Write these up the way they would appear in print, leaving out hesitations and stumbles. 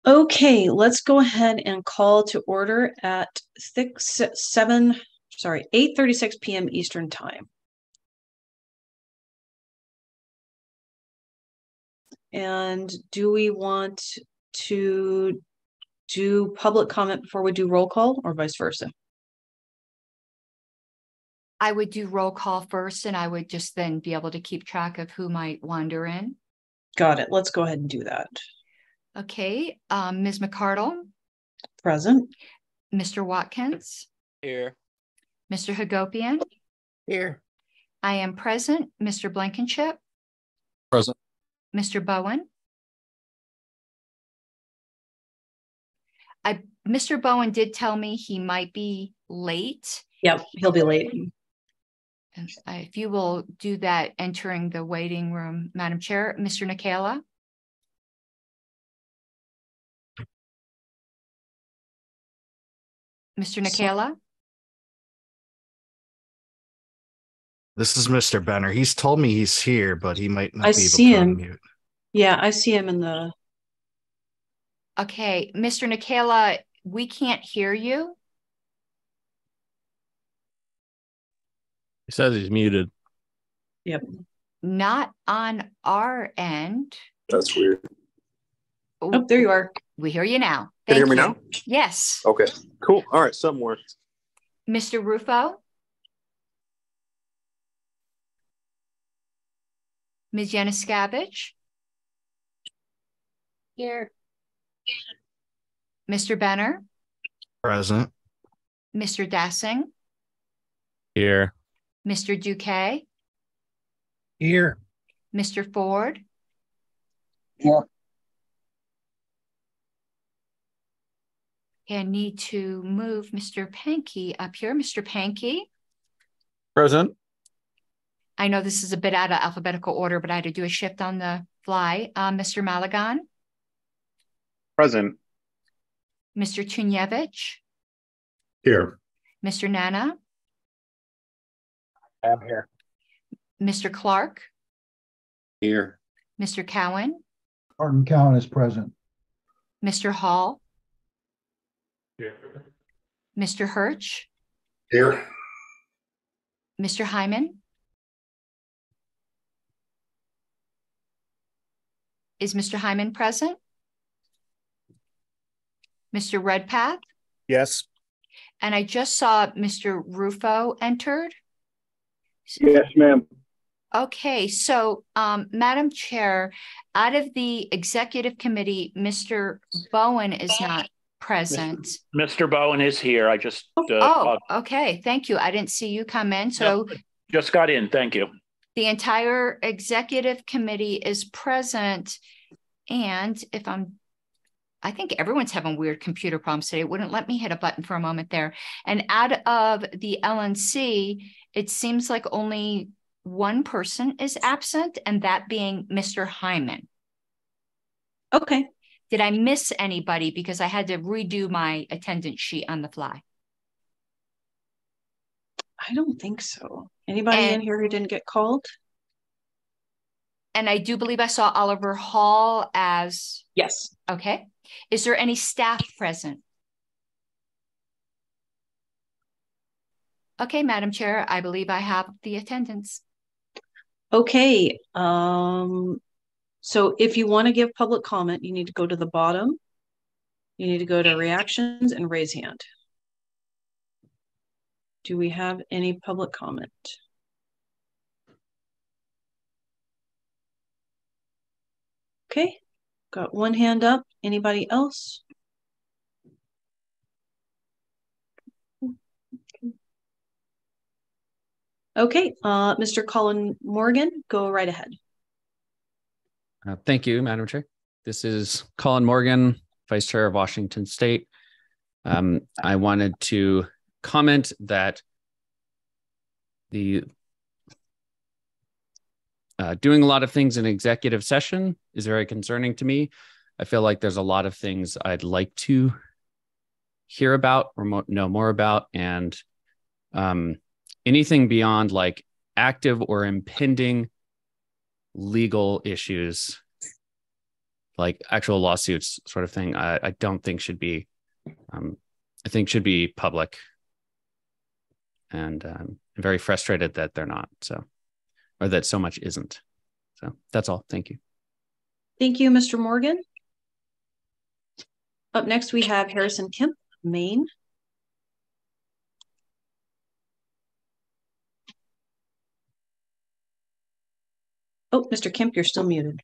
Okay, let's go ahead and call to order at 8:36 p.m. Eastern Time. And do we want to do public comment before we do roll call, or vice versa? I would do roll call first, and I would just then be able to keep track of who might wander in. Got it. Let's go ahead and do that. Okay, Ms. McCardle. Present. Mr. Watkins. Here. Mr. Hagopian. Here. I am present. Mr. Blankenship. Present. Mr. Bowen. Mr. Bowen did tell me he might be late. Yep, he'll be late. If you will do that entering the waiting room, Madam Chair. Mr. Nikala. Mr. Nikala. This is Mr. Benner. He's told me he's here, but he might not be able see to him. unmute. Yeah, I see him in the... Okay, Mr. Nikala, we can't hear you. He says he's muted. Yep. Not on our end. That's weird. Oh, there you are. We hear you now. Can you hear me you. now? Yes. Okay, cool. All right, something worked. Mr. Rufo. Ms. Yanuskavich. Here. Mr. Benner. Present. Mr. Dassing. Here. Mr. Duque. Here. Mr. Ford. Yeah. And need to move Mr. Pankey up here. Mr. Pankey. Present. I know this is a bit out of alphabetical order, but I had to do a shift on the fly. Mr. Malagan. Present. Mr. Tunyevich. Here. Mr. Nana. I'm here. Mr. Clark. Here. Mr. Cowan. Martin Cowan is present. Mr. Hall. Here. Mr. Hirsch. Here. Mr. Hyman. Is Mr. Hyman present? Mr. Redpath? Yes. And I just saw Mr. Rufo entered. Yes, ma'am. Okay, so Madam Chair, out of the executive committee, Mr. Bowen is not present. Mr. Bowen is here. I just okay. Thank you. I didn't see you come in. So just got in. Thank you. The entire executive committee is present. And I think everyone's having weird computer problems today. It wouldn't let me hit a button for a moment there. And out of the LNC, it seems like only one person is absent, and that being Mr. Hyman. Okay. Did I miss anybody? Because I had to redo my attendance sheet on the fly. I don't think so. Anybody in here who didn't get called? And I do believe I saw Oliver Hall as... Yes. Okay. Is there any staff present? Okay, Madam Chair, I believe I have the attendance. Okay. So if you want to give public comment, you need to go to the bottom. You need to go to reactions and raise hand. Do we have any public comment? Okay, got one hand up. Anybody else? Okay, Mr. Colin Morgan, go right ahead. Thank you, Madam Chair. This is Colin Morgan, Vice Chair of Washington State. I wanted to comment that the doing a lot of things in executive session is very concerning to me. I feel like there's a lot of things I'd like to hear about or know more about, and anything beyond like active or impending legal issues like actual lawsuits sort of thing, I don't think should be, I think should be public. And I'm very frustrated that they're not, so, or that so much isn't. So that's all. Thank you. Thank you, Mr. Morgan. Up next, we have Harrison Kemp, Maine. Oh, Mr. Kemp, you're still muted.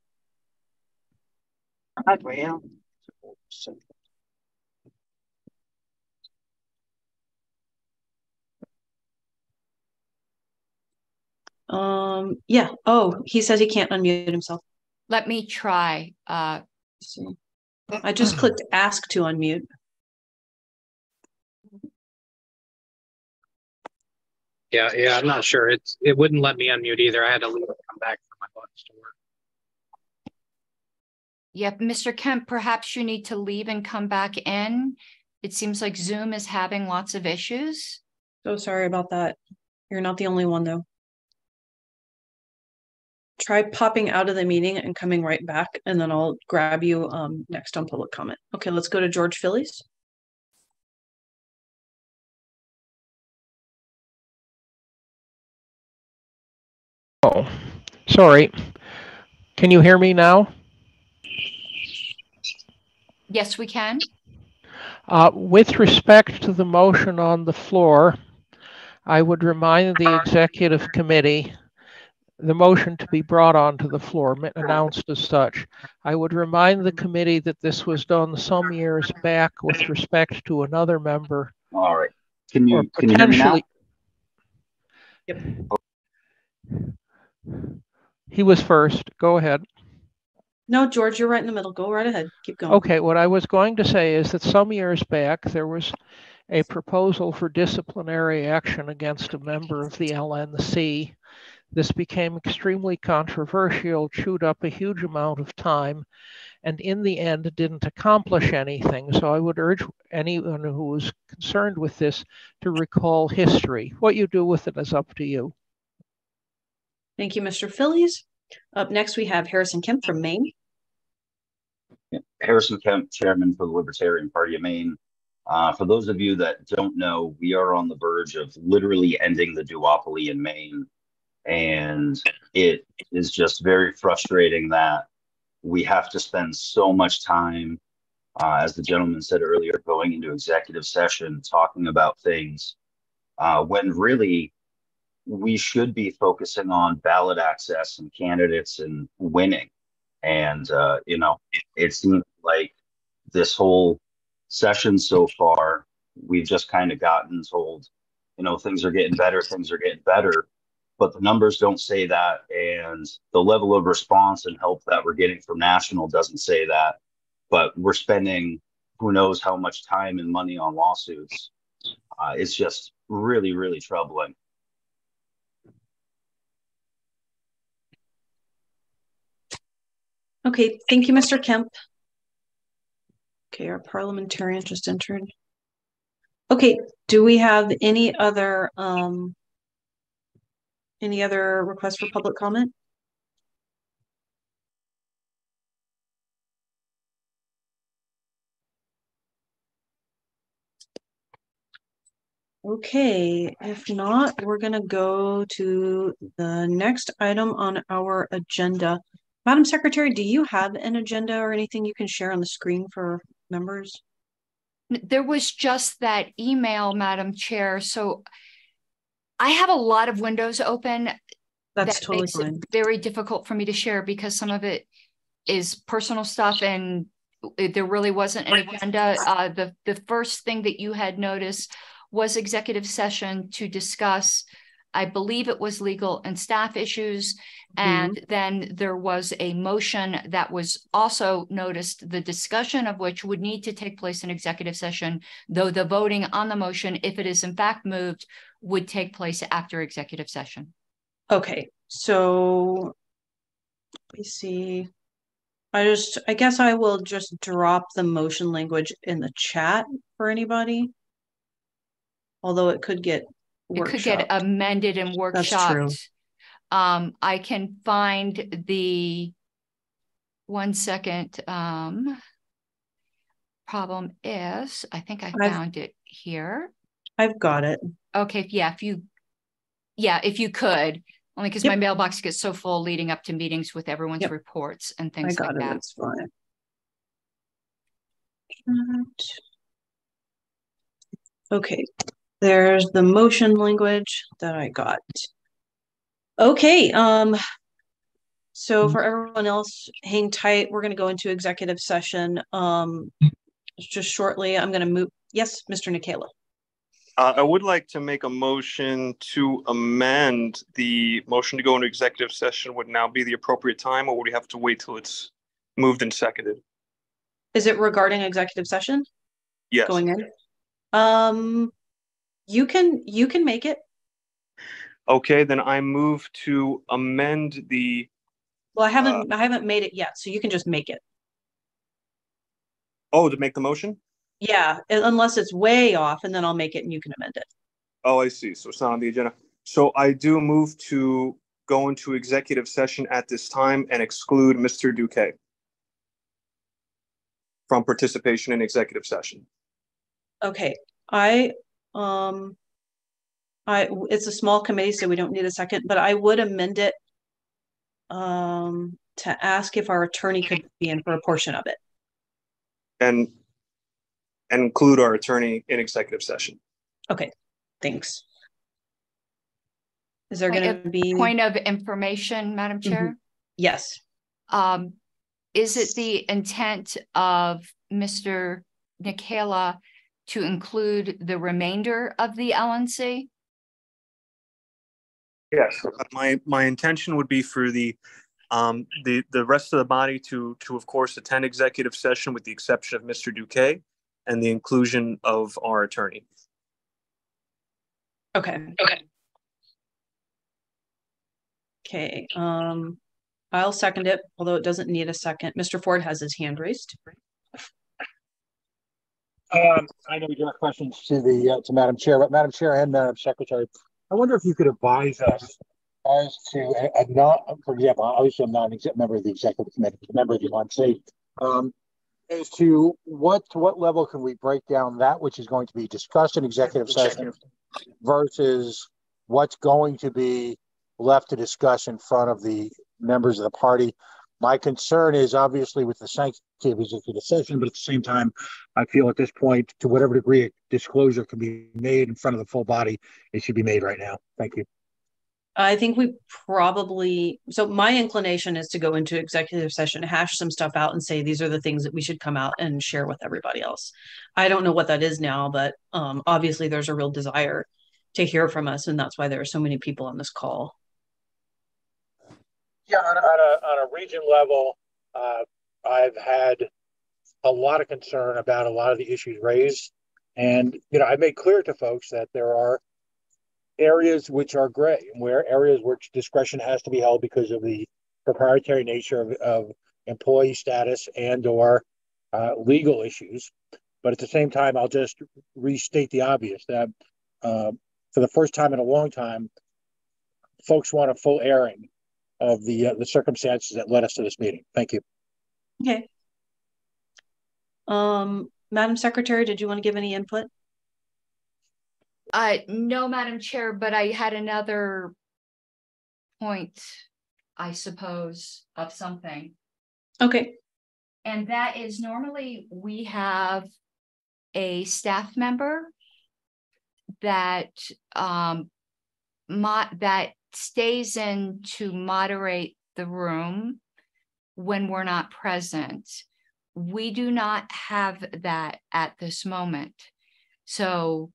Yeah. Oh, he says he can't unmute himself. Let me try. I just clicked ask to unmute. Yeah, I'm not sure. It wouldn't let me unmute either. I had to leave and come back for my buttons to work. Yep, Mr. Kemp, perhaps you need to leave and come back in. It seems like Zoom is having lots of issues. So sorry about that. You're not the only one, though. Try popping out of the meeting and coming right back, and then I'll grab you next on public comment. Okay, let's go to George Phillies. Oh, sorry. Can you hear me now? Yes, we can. With respect to the motion on the floor, I would remind the executive committee, the motion to be brought onto the floor, announced as such. I would remind the committee that this was done some years back with respect to another member. All right. Can you hear me now? Yep. He was first. Go ahead. No, George, you're right in the middle. Go right ahead. Keep going. Okay, what I was going to say is that some years back, there was a proposal for disciplinary action against a member of the LNC. This became extremely controversial, chewed up a huge amount of time, and in the end didn't accomplish anything. So I would urge anyone who was concerned with this to recall history. What you do with it is up to you. Thank you, Mr. Phillies. Up next, we have Harrison Kemp from Maine. Harrison Kemp, chairman for the Libertarian Party of Maine. For those of you that don't know, we are on the verge of literally ending the duopoly in Maine. And it is just very frustrating that we have to spend so much time, as the gentleman said earlier, going into executive session, talking about things when really we should be focusing on ballot access and candidates and winning. And, it seems like this whole session so far, we've just kind of gotten told, things are getting better, but the numbers don't say that. And the level of response and help that we're getting from national doesn't say that. But we're spending who knows how much time and money on lawsuits. It's just really, really troubling. Okay, thank you, Mr. Kemp. Okay, our parliamentarian just entered. Okay, do we have any other requests for public comment? Okay, if not, we're going to go to the next item on our agenda. Madam Secretary, do you have an agenda or anything you can share on the screen for members? There was just that email, Madam Chair. So I have a lot of windows open. That's that totally makes fine. it very difficult for me to share because some of it is personal stuff and there really wasn't an agenda. The first thing that you had noticed was executive session to discuss, I believe it was legal and staff issues. And then there was a motion that was also noticed, the discussion of which would need to take place in executive session, though the voting on the motion, if it is in fact moved, would take place after executive session. Okay, so let me see. I guess I will just drop the motion language in the chat for anybody. Although it could get workshopped. It could get amended and workshopped. That's true. I can find the 1 second. Problem is, I think I found it here. I've got it. Okay, yeah, if you could, only because my mailbox gets so full leading up to meetings with everyone's reports and things like that. It's fine. Okay, there's the motion language that I got. Okay, so for everyone else, hang tight. We're going to go into executive session just shortly. I'm going to move. Yes, Mr. Nikela. I would like to make a motion to amend the motion to go into executive session. Would now be the appropriate time, or would we have to wait till it's moved and seconded? Is it regarding executive session? Yes. Going in? You can make it. Okay, then I move to amend the. Well, I haven't made it yet, so you can just make it. Oh, to make the motion? Yeah, unless it's way off, and then I'll make it and you can amend it. Oh, I see. So it's not on the agenda. So I do move to go into executive session at this time and exclude Mr. Duque from participation in executive session. Okay, it's a small committee, so we don't need a second, but I would amend it to ask if our attorney could be in for a portion of it. And include our attorney in executive session. Okay, thanks. Is there going to be point of information, Madam Chair? Yes. Is it the intent of Mr. Nikela to include the remainder of the LNC? Yes. My intention would be for the rest of the body to of course attend executive session with the exception of Mr. Duque and the inclusion of our attorney. Okay. I'll second it, although it doesn't need a second. Mr. Ford has his hand raised. I know we direct questions to Madam Chair, but Madam Chair and Madam Secretary, I wonder if you could advise us as to for example, obviously I'm not a member of the executive committee, I'm a member of the LNC. As to what level can we break down that which is going to be discussed in executive session versus what's going to be left to discuss in front of the members of the party. My concern is obviously with the sanctity of executive session, but at the same time, I feel at this point, to whatever degree disclosure can be made in front of the full body, it should be made right now. Thank you. I think so my inclination is to go into executive session, hash some stuff out and say, these are the things that we should come out and share with everybody else. I don't know what that is now, but obviously there's a real desire to hear from us. And that's why there are so many people on this call. Yeah, on a region level, I've had a lot of concern about a lot of the issues raised. And, I made clear to folks that there are areas which are gray, areas which discretion has to be held because of the proprietary nature of employee status and or legal issues. But at the same time, I'll just restate the obvious that for the first time in a long time, folks want a full airing of the circumstances that led us to this meeting. Thank you. Okay. Madam Secretary, did you want to give any input? No, Madam Chair, but I had another point, I suppose, of something. Okay. And that is normally we have a staff member that that stays in to moderate the room when we're not present. We do not have that at this moment. So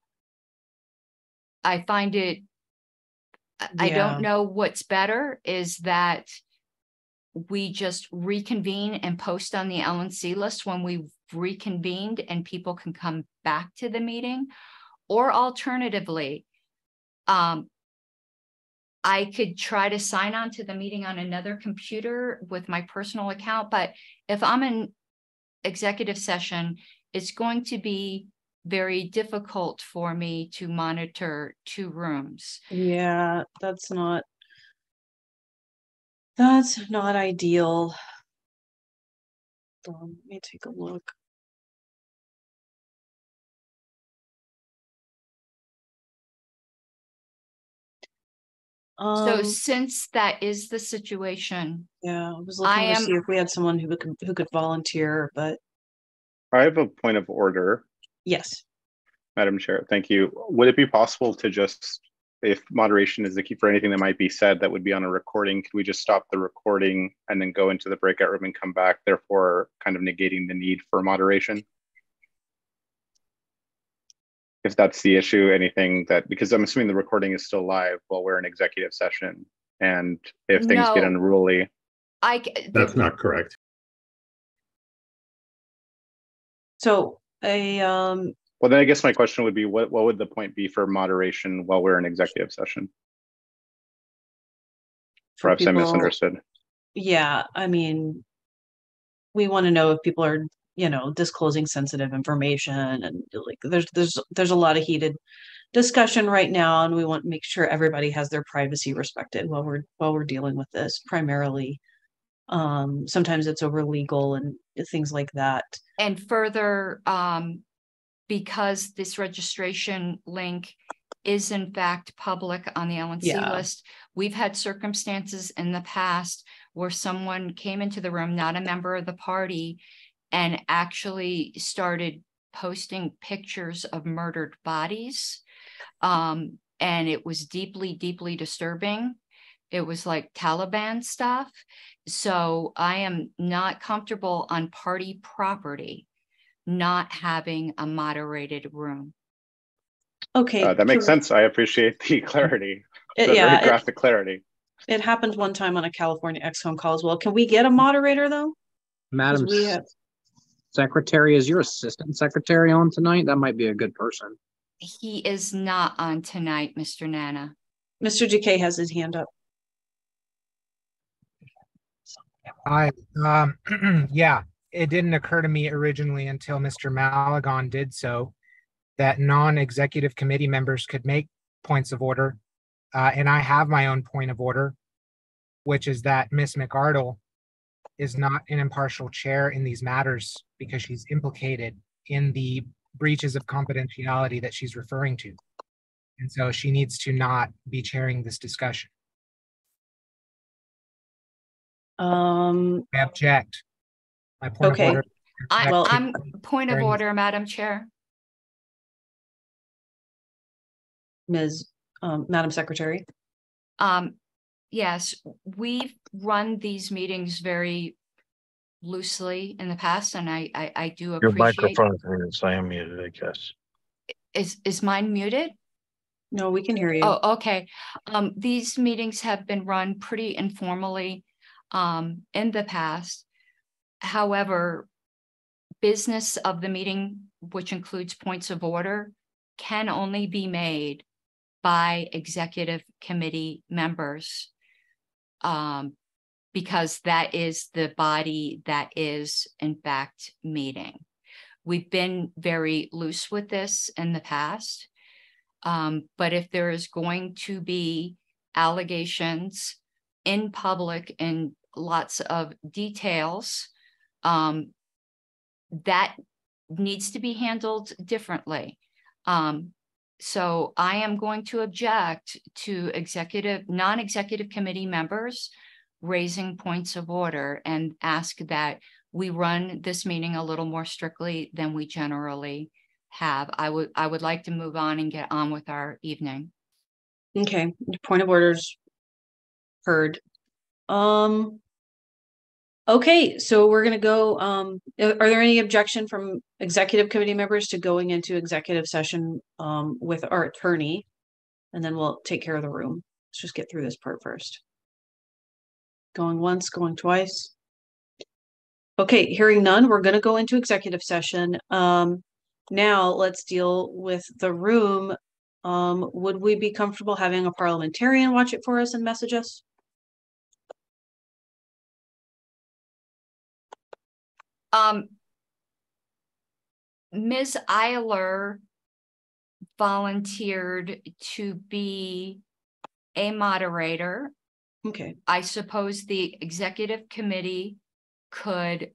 I find it, I don't know what's better, is that we just reconvene and post on the LNC list when we've reconvened and people can come back to the meeting, or alternatively, I could try to sign on to the meeting on another computer with my personal account, but if I'm in executive session, it's going to be very difficult for me to monitor two rooms. Yeah, that's not ideal. on, let me take a look. So since that is the situation, yeah, I was looking to see if we had someone who could volunteer, but I have a point of order. yes. Madam Chair, thank you. Would it be possible to just, if moderation is the key for anything that might be said that would be on a recording, could we just stop the recording and then go into the breakout room and come back, therefore kind of negating the need for moderation? If that's the issue, anything that, because I'm assuming the recording is still live while we're in executive session, and if things get unruly. That's not correct. So well, then I guess my question would be, what would the point be for moderation while we're in executive session? Perhaps I misunderstood. Yeah, I mean, we want to know if people are, disclosing sensitive information, and like there's a lot of heated discussion right now, and we want to make sure everybody has their privacy respected while we're dealing with this. Primarily, sometimes it's over legal and things like that. And further, because this registration link is in fact public on the LNC list, we've had circumstances in the past where someone came into the room, not a member of the party, and actually started posting pictures of murdered bodies. And it was deeply, deeply disturbing. It was like Taliban stuff. So I am not comfortable on party property not having a moderated room. Okay. That makes sense. I appreciate the clarity. Very graphic clarity. It happened one time on a California XCOM call as well. Can we get a moderator though? Madam Secretary, is your assistant secretary on tonight? That might be a good person. He is not on tonight, Mr. Nana. Mr. DK has his hand up. Yeah, it didn't occur to me originally until Mr. Malagon did so that non-executive committee members could make points of order. And I have my own point of order, which is that Ms. McArdle is not an impartial chair in these matters because she's implicated in the breaches of confidentiality that she's referring to. And so she needs to not be chairing this discussion. I object. My point of order. I'm point of order, Madam Chair. Madam Secretary. Yes, we've run these meetings very loosely in the past, and I do appreciate. Your microphone is muted, I guess. Is mine muted? No, we can hear you. Oh, okay. These meetings have been run pretty informally in the past. However, business of the meeting, which includes points of order, can only be made by executive committee members, because that is the body that is in fact meeting. We've been very loose with this in the past, but if there is going to be allegations in public and lots of details, that needs to be handled differently. So I am going to object to non-executive committee members raising points of order and ask that we run this meeting a little more strictly than we generally have. I would like to move on and get on with our evening. Okay, point of orders heard. Okay, so we're gonna go. Are there any objection from executive committee members to going into executive session with our attorney, and then we'll take care of the room. Let's just get through this part first. Going once, going twice. Okay, hearing none, we're gonna go into executive session. Now let's deal with the room. Would we be comfortable having a parliamentarian watch it for us and message us? Ms. Eiler volunteered to be a moderator. Okay. I suppose the executive committee could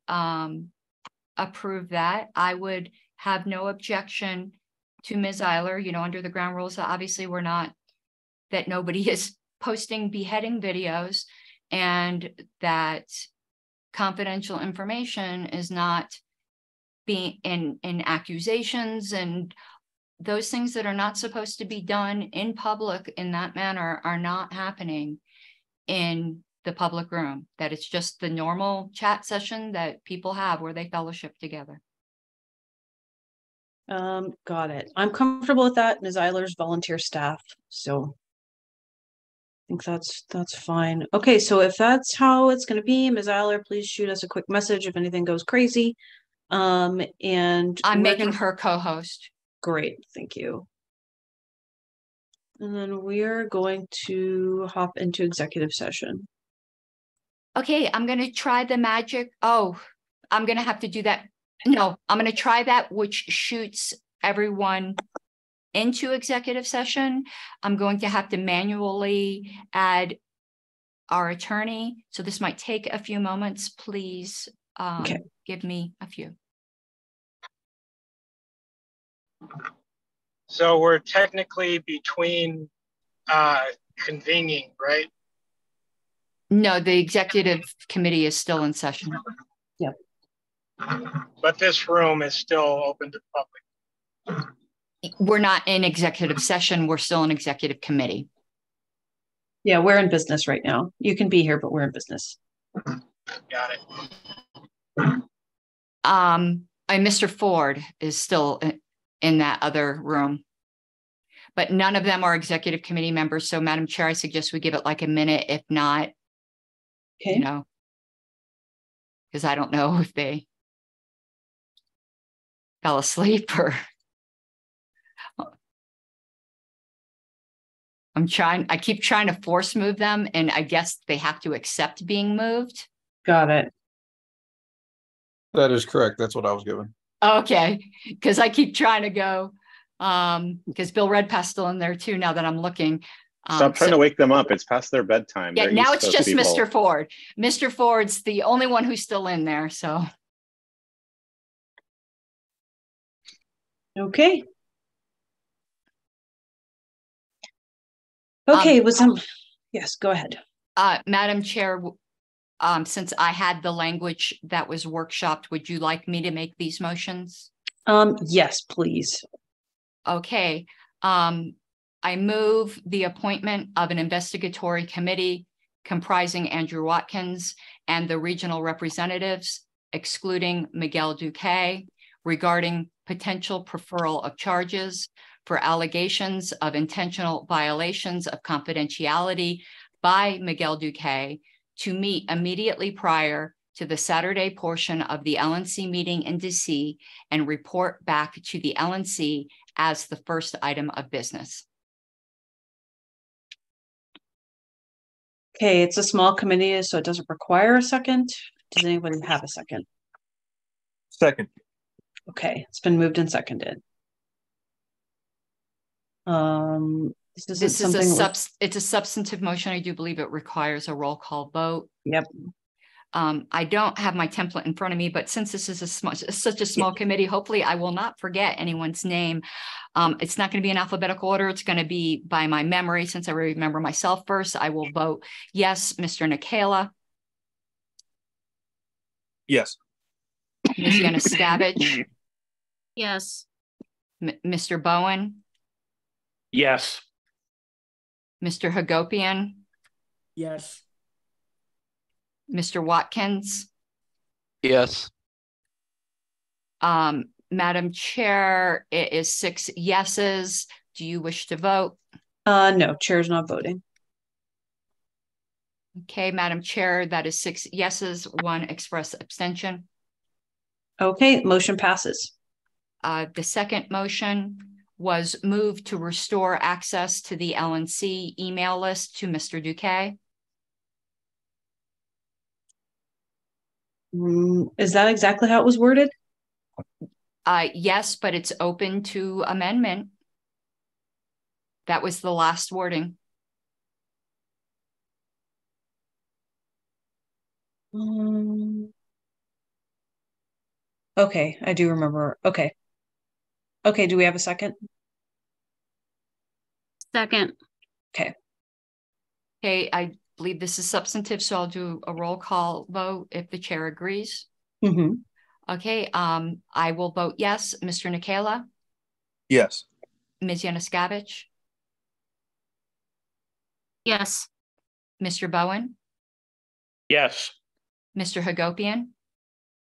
approve that. I would have no objection to Ms. Eiler, you know, under the ground rules. Obviously, we're not, that nobody is posting beheading videos and that confidential information is not being in accusations and those things that are not supposed to be done in public in that manner are not happening in the public room, that it's just the normal chat session that people have where they fellowship together. Got it. I'm comfortable with that. Ms. Eiler's volunteer staff, so I think that's fine. Okay, so if that's how it's going to be, Ms. Eiler, please shoot us a quick message if anything goes crazy. And I'm making her co-host. Great, thank you. And then we're going to hop into executive session. Okay, I'm going to try the magic. Oh, I'm going to have to do that. No, I'm going to try that, which shoots everyone into executive session. I'm going to have to manually add our attorney. So this might take a few moments. Please give me a few. So we're technically between convening, right? No, the executive committee is still in session. Yep. But this room is still open to the public. We're not in executive session. We're still in executive committee. Yeah, we're in business right now. You can be here, but we're in business. Got it. And Mr. Ford is still in that other room, but none of them are executive committee members. So Madam Chair, I suggest we give it like a minute. If not, okay, you know, because I don't know if they fell asleep or I keep trying to force move them and I guess they have to accept being moved. Got it. That is correct. That's what I was given. Okay, because I keep trying to go, because Bill Redpath's still in there too now that I'm looking. Stop trying to wake them up. It's past their bedtime. Yeah, They're now East it's Coast just people. Mr. Ford. Mr. Ford's the only one who's still in there, so. Okay. Okay, yes, go ahead. Madam Chair, since I had the language that was workshopped, would you like me to make these motions? Yes, please. Okay. I move the appointment of an investigatory committee comprising Andrew Watkins and the regional representatives, excluding Miguel Duque, regarding potential preferral of charges for allegations of intentional violations of confidentiality by Miguel Duque to meet immediately prior to the Saturday portion of the LNC meeting in DC and report back to the LNC as the first item of business. Okay, it's a small committee, so it doesn't require a second. Does anybody have a second? Second. Okay, it's been moved and seconded. This is it's a substantive motion. I do believe it requires a roll call vote. Yep. I don't have my template in front of me, but since this is such a small committee, hopefully I will not forget anyone's name. It's not going to be in alphabetical order. It's going to be by my memory. Since I remember myself first, I will vote yes. Mr. Nikela. Yes. Ms. Yanuskavich. Yes. Mr. Bowen. Yes. Mr. Hagopian. Yes. Mr. Watkins. Yes. Madam Chair, it is 6 yeses. Do you wish to vote? No, chair's not voting. Okay, Madam Chair, that is 6 yeses, 1 express abstention. Okay, motion passes. The second motion was moved to restore access to the LNC email list to Mr. Duque. Is that exactly how it was worded? Yes, but it's open to amendment. That was the last wording. Okay, I do remember. Okay. Okay, do we have a second? Second. Okay. Okay, I believe this is substantive, so I'll do a roll call vote if the chair agrees. Mm-hmm. Okay, I will vote yes. Mr. Nikela, Yes. Ms. Yanuskavich, Yes. Mr. Bowen, Yes. Mr. Hagopian,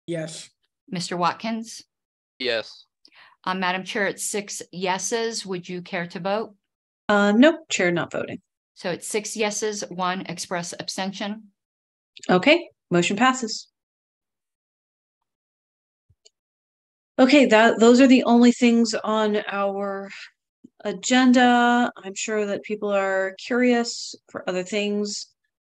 Yes. Mr. Watkins. Yes. Madam Chair, it's 6 yeses. Would you care to vote? Nope, chair not voting. So it's 6 yeses, 1 express abstention. Okay, motion passes. Okay, those are the only things on our agenda. I'm sure that people are curious for other things.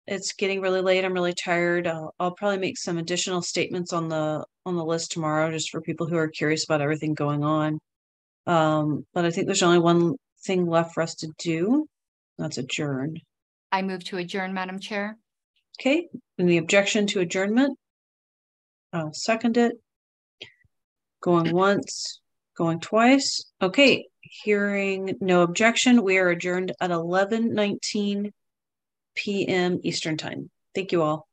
It's getting really late. I'm really tired. I'll probably make some additional statements on the list tomorrow, just for people who are curious about everything going on. But I think there's only one thing left for us to do. That's adjourn. I move to adjourn, Madam Chair. Okay, and the objection to adjournment? I'll second it. Going once, going twice. Okay, hearing no objection, we are adjourned at 11:19 p.m. Eastern Time. Thank you all.